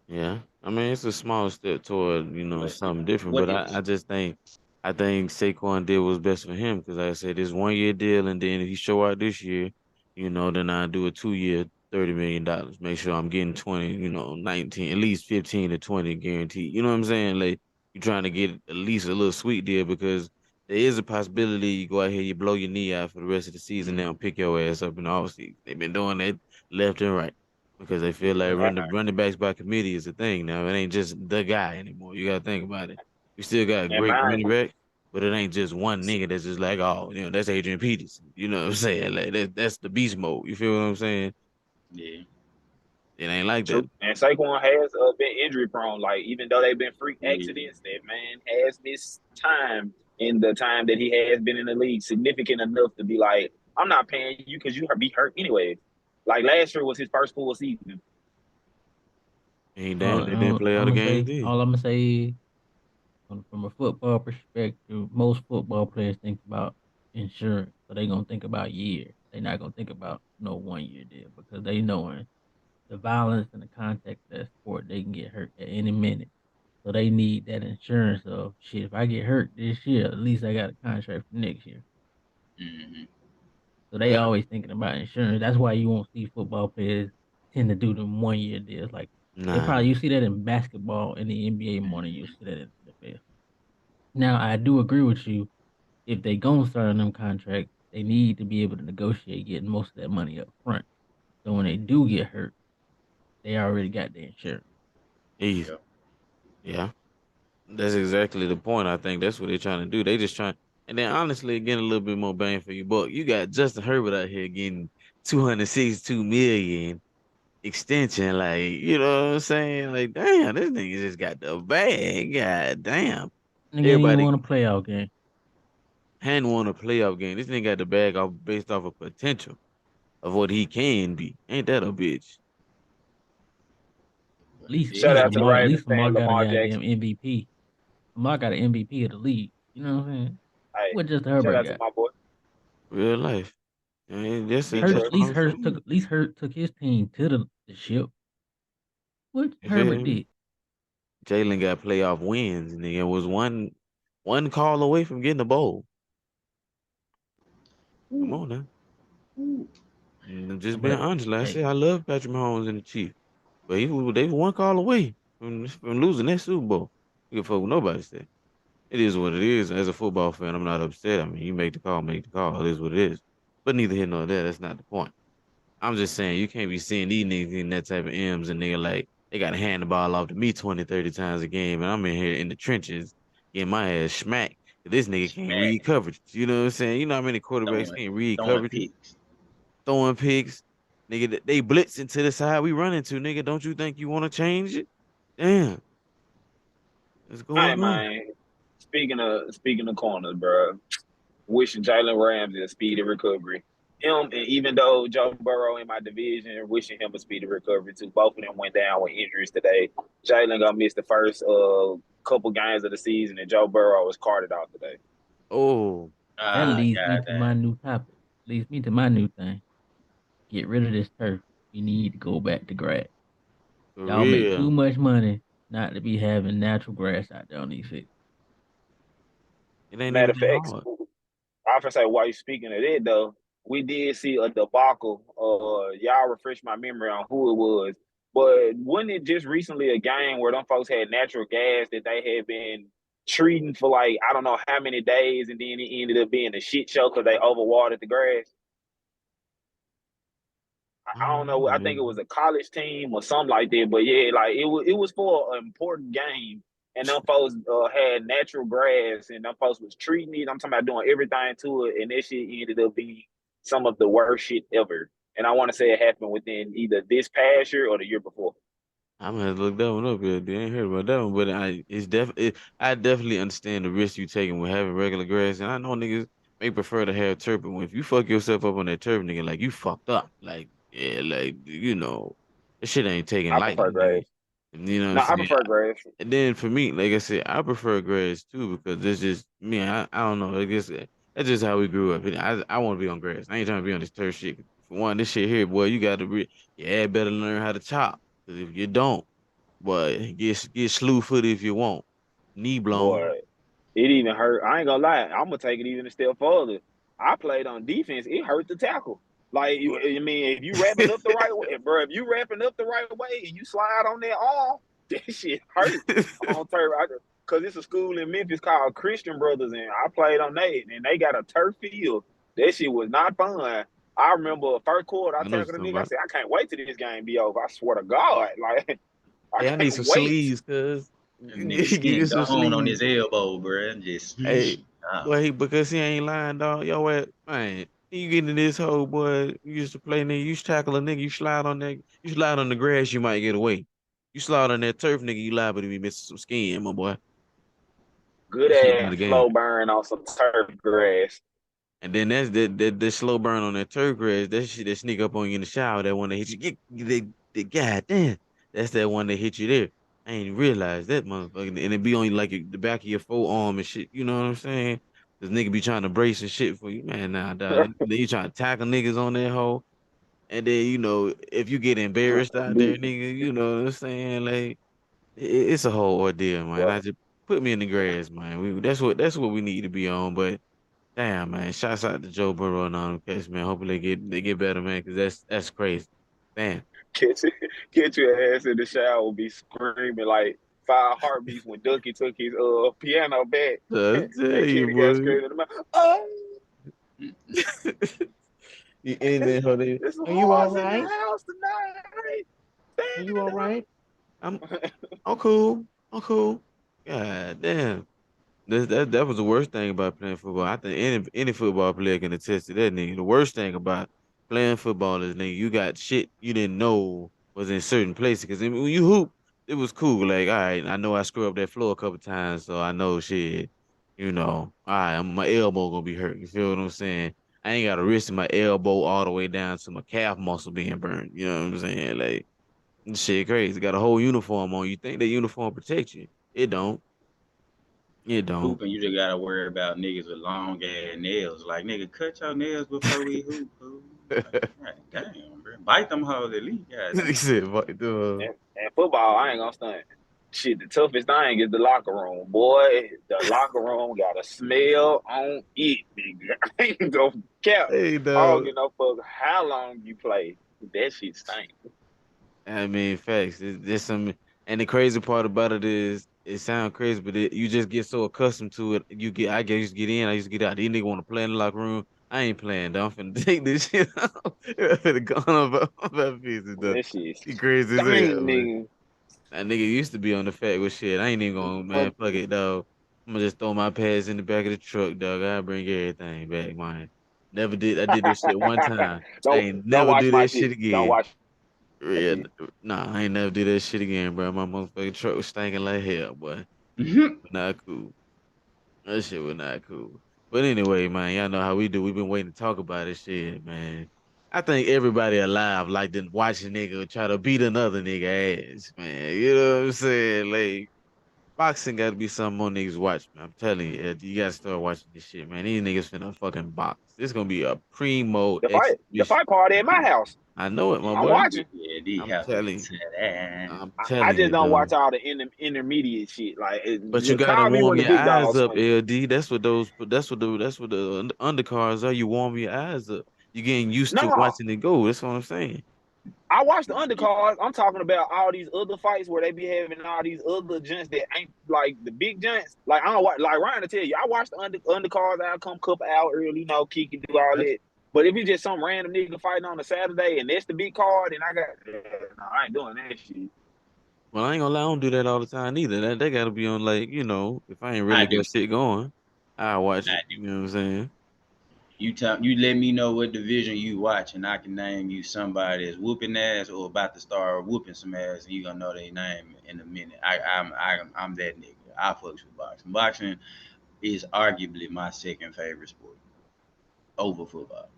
Yeah, I mean it's a small step toward but something different, what but is? I just think Saquon did what's best for him because like I said this 1 year deal, and then if he show out this year, then I do a 2 year $30 million. Make sure I'm getting 20, 19, at least 15 to 20 guaranteed. You know what I'm saying? Like you're trying to get at least a little sweet deal because there is a possibility you go out here, you blow your knee out for the rest of the season, they don't pick your ass up in the offseason. They've been doing that left and right because they feel like Yeah, running backs by committee is a thing now. It ain't just the guy anymore. You gotta think about it. We still got a And great mind running back, but it ain't just one nigga that's just like, oh, that's Adrian Peterson. You know what I'm saying? Like that's the beast mode. You feel what I'm saying? yeah, It ain't like that. true. And Saquon has been injury prone. Like even though they've been freak yeah. accidents, that man has missed time in the time that he has been in the league, significant enough to be like, I'm not paying you because you be hurt anyway. Like last year was his first full season. He damn they didn't play all the games, did he? All I'm gonna say from a football perspective, most football players think about insurance, so they gonna think about years. They're not gonna think about no 1 year deal because they knowing the violence and the context of that sport, they can get hurt at any minute. So they need that insurance of shit. If I get hurt this year, at least I got a contract for next year. Mm-hmm. So they Yeah. always thinking about insurance. That's why you won't see football players tend to do them 1 year deals. Like they Nah. probably you see that in basketball and the NBA more than you see that in the NFL. Now I do agree with you. If they gonna start on them contracts, they need to be able to negotiate getting most of that money up front. So when they do get hurt, they already got the insurance. Easy. Yep. Yeah. That's exactly the point. I think that's what they're trying to do. They just trying, and then honestly, getting a little bit more bang for your buck. You got Justin Herbert out here getting 262 million extension. Like, you know what I'm saying? Like, damn, this nigga just got the bag. God damn. Nigga ain't even Everybody want a playoff game. hadn't won a playoff game. This nigga got the bag off based off of potential of what he can be. Ain't that a bitch? At least, at Yeah, Shout least he out to the Lamar, did. at Ravens least Lamar fan, got a Lamar goddamn Jackson. MVP. Lamar got an MVP of the league. You know what I'm saying? Hey, What just shout Herbert out to got? my boy. Real life. And Big that's Hurt, at trust. what least I'm Hurt took, saying. at least Hurt took his team to the ship. What You Herbert feel me? did? Jalen got playoff wins, and nigga was one call away from getting the bowl. Come Ooh, on now. ooh. And I'm just being But honest. Like I hey, said, I love Patrick Mahomes and the Chiefs. But they was one call away from losing that Super Bowl. You can fuck with nobody said. It is what it is. As a football fan, I'm not upset. I mean, you make the call, make the call. It is what it is. But neither here nor there. That's not the point. I'm just saying you can't be seeing these niggas in that type of M's and nigga like they gotta hand the ball off to me 20, 30 times a game, and I'm in here in the trenches getting my ass smacked. This nigga can't read Smack. coverage. You know what I'm saying? You know how many quarterbacks Throwing, can't read throwing coverage? picks. Throwing picks. Nigga, they blitz into the side we run into, nigga. Don't you think you want to change it? Damn, what's Hey going on? man, speaking of corners, bro. Wishing Jalen Ramsey a speedy recovery. Him, and even though Joe Burrow in my division, wishing him a speedy recovery too. Both of them went down with injuries today. Jalen gonna miss the first couple games of the season, and Joe Burrow was carted out today. Oh, that Ah, leads me to my goddamn. new topic. Leads me to my new thing. Get rid of this turf. We need to go back to grass. for Y'all make too real. much money not to be having natural grass out there on these fields. It ain't Matter even of that fact, hard. I often say while you speaking of it though, we did see a debacle. Y'all refresh my memory on who it was, but wasn't it just recently a game where them folks had natural gas that they had been treating for like I don't know how many days, and then it ended up being a shit show because they overwatered the grass. I don't know. I think it was a college team or something like that. But yeah, like it was for an important game, and them folks had natural grass, and them folks was treating it. I'm talking about doing everything to it, and that shit ended up being some of the worst shit ever. And I want to say it happened within either this past year or the year before. I'm gonna have to look that one up here. They ain't heard about that one, but I definitely understand the risk you taking with having regular grass, and I know niggas may prefer to have turf, but if you fuck yourself up on that turf, nigga, like you fucked up, like yeah, like this shit ain't taken I prefer lightly, nigga. grass. You know what I'm No, I saying? prefer grass. And then for me, like I said, I prefer grass too because it's just me. I don't know. I guess that's just how we grew up. And I want to be on grass. I ain't trying to be on this turf shit. For one, this shit here, boy, you got to yeah, better learn how to chop. Cause if you don't, boy, get slew footed if you want. Knee blown. Boy, it even hurt. I ain't gonna lie. I'm gonna take it even a step further. I played on defense. It hurt the tackle. Like I mean, if you wrapping up the right way, bro. If you wrapping up the right way and you slide on that arm, that shit hurt on turf. Cause it's a school in Memphis called Christian Brothers, and I played on that, and they got a turf field. That shit was not fun. I remember first quarter, I I know what tackled you're a talking nigga. I about. said, I can't wait till this game be over. I swear to God, like I Hey, I need some can't wait. sleeves, cuz. That Give nigga me skin some gone on sleeves. his elbow, bro. And just Hey, oh. boy, because he ain't lying, dog. Yo, what, man? You get in this hole, boy. You used to play nigga. You used to tackle a nigga. You slide on that. You slide on the grass, you might get away. You slide on that turf, nigga. You liable to be missing some skin, my boy. Good That shit out ass of the game. slow burn on some turf grass. And then that's the slow burn on that turf grass. That shit that sneak up on you in the shower. That one that hit you. Goddamn. That's that one that hit you there. I ain't realized that motherfucker. And it be on you like the back of your forearm and shit. You know what I'm saying? This nigga be trying to brace and shit for you, man. Nah, dog. Then you trying to tackle niggas on that hole. And then if you get embarrassed out there, Be, nigga, you know what I'm saying? Like it's a whole ordeal, man. I well, just put me in the grass, man. That's what we need to be on, but. Damn, man. Shouts out to Joe Burrow and all them cats, man. Hopefully they get better, man, because that's crazy. Damn. catch, catch your ass in the shower, be screaming like 5 heartbeats when Ducky took his piano back. I tell And you, Kenny got boy. screaming in the mouth. Oh, You in there, honey. there's some Are you all whores in the right? house tonight. Are you all Stand right? I'm I'm cool. I'm cool. God damn. That was the worst thing about playing football. I think any football player can attest to that, nigga. The worst thing about playing football is, nigga, you got shit you didn't know was in certain places. Because when you hoop, it was cool. Like, all right, I know I screwed up that floor a couple times, so I know shit. All right, my elbow gonna be hurt. You feel what I'm saying? I ain't got to risk my elbow all the way down to my calf muscle being burned. You know what I'm saying? Like, shit crazy. Got a whole uniform on. You think that uniform protects you? It don't. It don't. Hooping, you just gotta worry about niggas with long ass nails. Like nigga, cut your nails before we hoop, fool. Like, God damn, bro. Bite them hoes at least, god He damn. said, "Fuck, duh." and football, I ain't gonna stunt. Shit, the toughest thing is the locker room, boy. The locker room got a smell on it, nigga. I ain't gonna cap. Hey, I don't dog. give no fuck how long you play. That shit stink. I mean, facts. There's some, and the crazy part about it is, it sounds crazy, but you just get so accustomed to it. I used to get in, I used to get out. These niggas want to play in the locker room. I ain't playing, though. I'm finna take this shit out. I'm finna go on about pieces, though. That shit You crazy as stink, hell, man. nigga. That nigga used to be on the fact with shit. I ain't even gonna, man, Fuck, fuck it, dog. I'm gonna just throw my pads in the back of the truck, dog. I bring everything back, man. Never did. I did this shit one time. I don't ain't don't never watch do my that shit shit. Don't again. watch my Yeah, shit. nah, I ain't never do that shit again, bro. My motherfucking truck was stinking like hell, boy. Not cool. That shit was not cool. But anyway, man, y'all know how we do. We've been waiting to talk about this shit, man. I think everybody alive like to watch a nigga try to beat another nigga ass, man. You know what I'm saying? Like, boxing got to be something more niggas watch, man. I'm telling you, you got to start watching this shit, man. These niggas finna fucking box. This gonna be a primo The exhibition. fight party at my house. I know it, my Yeah, I'm boy. watching. yeah, they I'm have to telling get you. to that. I'm I telling just you, don't watch dog. all the intermediate shit. Like, But you gotta call me warm when the your big eyes dogs up, swing. LD. That's what the undercards are. You warm your eyes up. You getting used to No, watching it go. That's what I'm saying. I watch the undercards. I'm talking about all these other fights where they be having all these other gents that ain't like the big gents. Like I don't watch. Like Ryan to tell you, I watch the undercards. I come cup out early, kick and do all That's, that. But if it's just some random nigga fighting on a Saturday and that's the big card, and I got, no, I ain't doing that shit. well, I ain't gonna lie, I don't do that all the time either. That gotta be on, like, if I ain't I really do. got shit going, I watch I it. do. You know what I'm saying? You let me know what division you watch, and I can name you somebody that's whooping ass or about to start whooping some ass, and you gonna know their name in a minute. I'm that nigga. I fucks with boxing. Boxing is arguably my second favorite sport over football.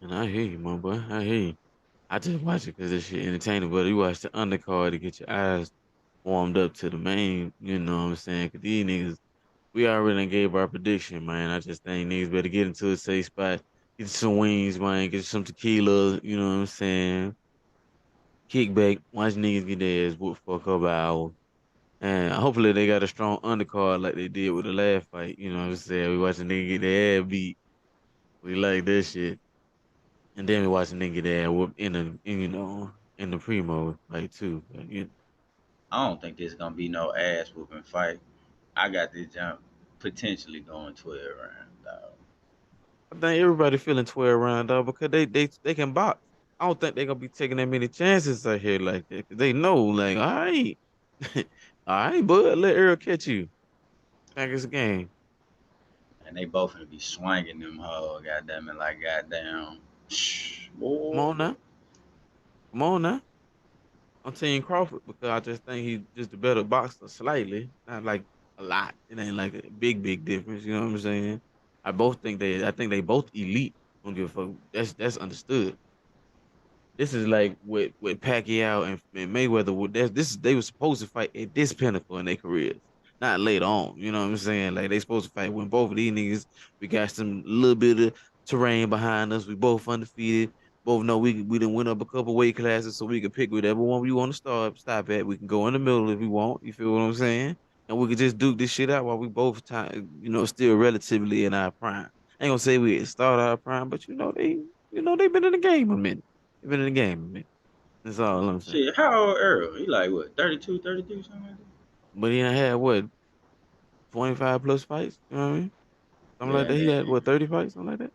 And I hear you, my boy. I hear you. I just watch it because this shit entertaining, but you watch the undercard to get your eyes warmed up to the main, you know what I'm saying? Because these niggas, we already done gave our prediction, man. I just think niggas better get into a safe spot, get some wings, man, get some tequila, you know what I'm saying? Kick back, watch niggas get their ass whooped for a couple hours. And hopefully they got a strong undercard like they did with the last fight, you know what I'm saying? We watch a nigga get their ass beat. We like that shit. And then we watch a nigga get their ass whooped in the primo fight too. But, I don't think there's gonna be no ass whooping fight. I got this jump potentially going 12 rounds, dog. I think everybody feeling 12 round dog because they can box. I don't think they gonna be taking that many chances out here like that. 'Cause they know, like, all right, all right, bud, let Earl catch you. Back his game. And they both gonna be swinging them hoes, goddamn it, like goddamn. Come Boy. on now, come on now. I'm telling Crawford because I just think he's just a better boxer slightly, not like a lot. It ain't like a big difference. You know what I'm saying? I think they both elite. Don't give a fuck. That's understood. This is like with Pacquiao and Mayweather. They were supposed to fight at this pinnacle in their careers, not later on. You know what I'm saying? Like they supposed to fight when both of these niggas. We got some little bit of terrain behind us. We both undefeated. Both know we done went up a couple weight classes, so we can pick whatever one we want to stop at. We can go in the middle if we want. You feel what I'm saying? And we could just duke this shit out while we both time, still relatively in our prime. I ain't gonna say we start our prime, but they been in the game a minute. They've been in the game a minute. That's all I'm saying. Shit, how old Earl? He like what, 32, 33, something like that? But he done had what 25 plus fights. You know what I mean? Something Yeah, like that. and He then had what 30 fights, something like that.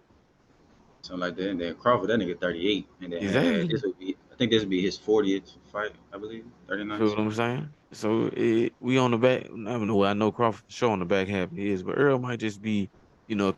something like that. And then Crawford, that nigga 38. And then Exactly. I think this would be his 40th fight, I believe. You 39, feel what something I'm like that. saying? So we on the back. I don't know. I know Crawford for sure on the back half of his, but Earl might just be,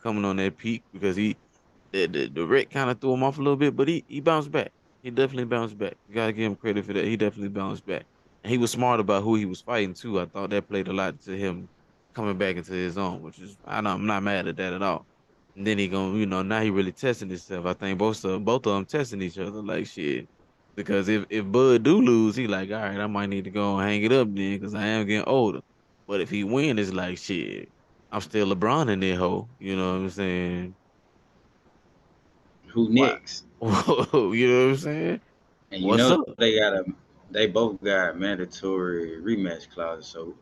coming on that peak because the wreck kind of threw him off a little bit, but he bounced back. He definitely bounced back. You gotta give him credit for that. He definitely bounced back, and he was smart about who he was fighting too. I thought that played a lot to him coming back into his own, which is I'm not mad at that at all. And then he going, now he really testing himself. I think both of them testing each other like shit. Because if Bud do lose, he like, all right, I might need to go and hang it up then, because I am getting older. But if he win, it's like shit. I'm still LeBron in there, hoe. You know what I'm saying? Who What? next? You know what I'm saying? And you What's know up? they both got mandatory rematch clauses. So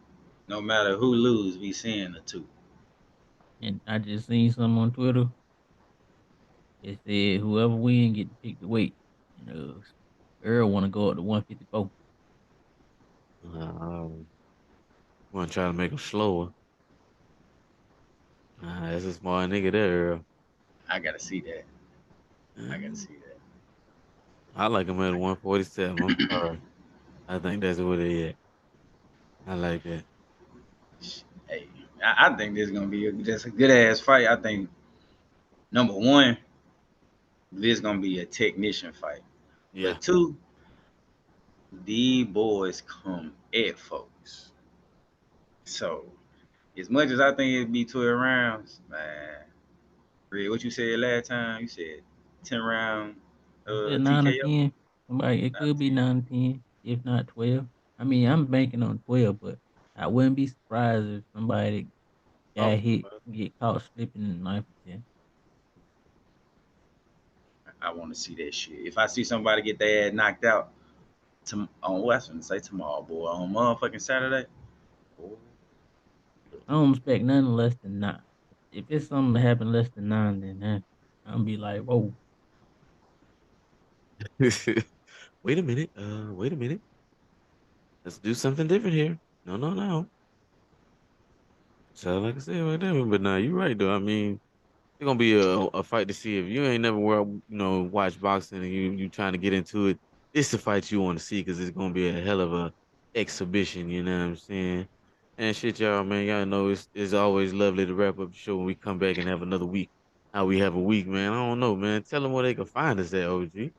no matter who lose, we seeing the two. And I just seen something on Twitter. It said whoever win get to pick the weight. And Earl want to go up to 154. Um, want to try to make him slower. That's a smart nigga there, Earl. I gotta see that. I gotta Uh, see that. I like him at I 147. I'm sorry. I think that's what it is. I like that. hey, I think this is gonna be just a good ass fight. I think number one, this is gonna be a technician fight. Yeah. But two, the boys come at folks. So as much as I think it'd be 12 rounds, man. Red, what you said last time? You said 10 round I said 9 or TKO. 10. Somebody, it Not could be 10. 9 or 10, if not 12. I mean, I'm banking on 12, but I wouldn't be surprised if somebody Oh, got hit, get caught slipping in 9 or 10. I want to see that shit. If I see somebody get their ass knocked out on what's gonna say tomorrow, boy, on motherfucking Saturday. Oh, I don't expect nothing less than 9. If it's something that happened less than 9, then I'm be like, whoa. wait a minute. Wait a minute. Let's do something different here. No, no, no. So like I said right there, but now you're right though. I mean, it's gonna be a fight to see if you ain't never watch boxing and you trying to get into it. It's the fight you want to see because it's gonna be a hell of a exhibition. You know what I'm saying? And shit, y'all, man, y'all know it's always lovely to wrap up the show when we come back and have another week how we have a week, man. I don't know, man. Tell them where they can find us at, OG.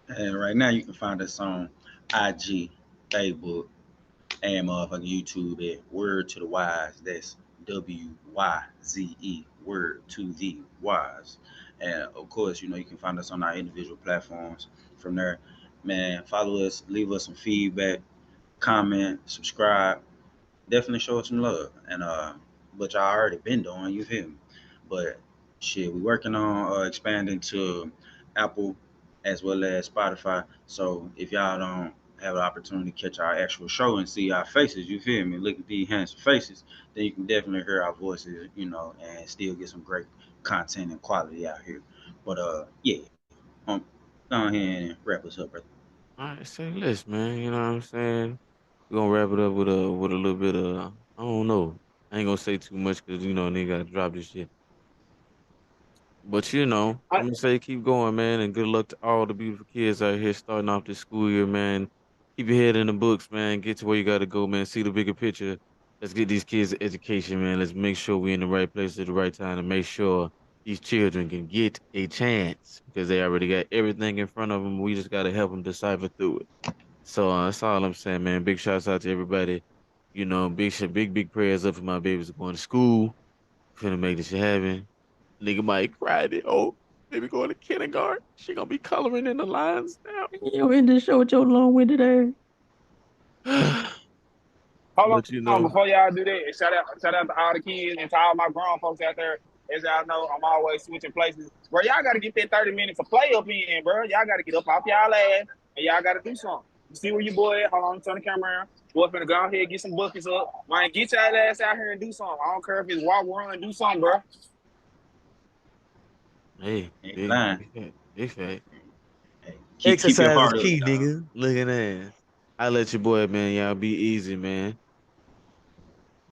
And right now you can find us on IG, Facebook, and motherfucking YouTube at Word to the Wise. That's WYZE, Word to the Wise. And of course, you can find us on our individual platforms. From there, man, follow us, leave us some feedback, comment, subscribe, definitely show us some love. And which I already been doing, you feel me? But shit, we working on expanding to Apple as well as Spotify. So if y'all don't have the opportunity to catch our actual show and see our faces, you feel me? Look at these handsome faces, then you can definitely hear our voices, and still get some great content and quality out here. But yeah, go ahead and wrap us up, brother. All right, say less, man. You know what I'm saying? We're gonna wrap it up with a little bit of I don't know. I ain't gonna say too much because nigga gotta drop this shit. But I, I'm gonna say keep going, man, and good luck to all the beautiful kids out here starting off this school year, man. Keep your head in the books, man. Get to where you gotta go, man. See the bigger picture. Let's get these kids an education, man. Let's make sure we're in the right place at the right time to make sure these children can get a chance because they already got everything in front of them. We just gotta help them decipher through it. So that's all I'm saying, man. Big shouts out to everybody. Big prayers up for my babies going to school. Finna make this shit happen. Nigga might cry. Oh, baby going to kindergarten. She gonna be coloring in the lines You in the show with your long-winded ass. now. Hold But on, before y'all do that, shout out to all the kids and to all my grown folks out there. As y'all know, I'm always switching places. Bro, y'all gotta get that 30 minutes of play up in, bro. Y'all gotta get up off y'all ass and y'all gotta do something. You see where your boy at? Hold on, turn the camera around. Boy, finna go ahead, get some buckets up. Man, get y'all ass out here and do something. I don't care if it's walk, run, do something, bro. hey, Ain't big, lying. big fact, big fact. Hey, keep your Exercise is heart up, key, dog. nigga. Look at that. I let your boy, man. Y'all be easy, man.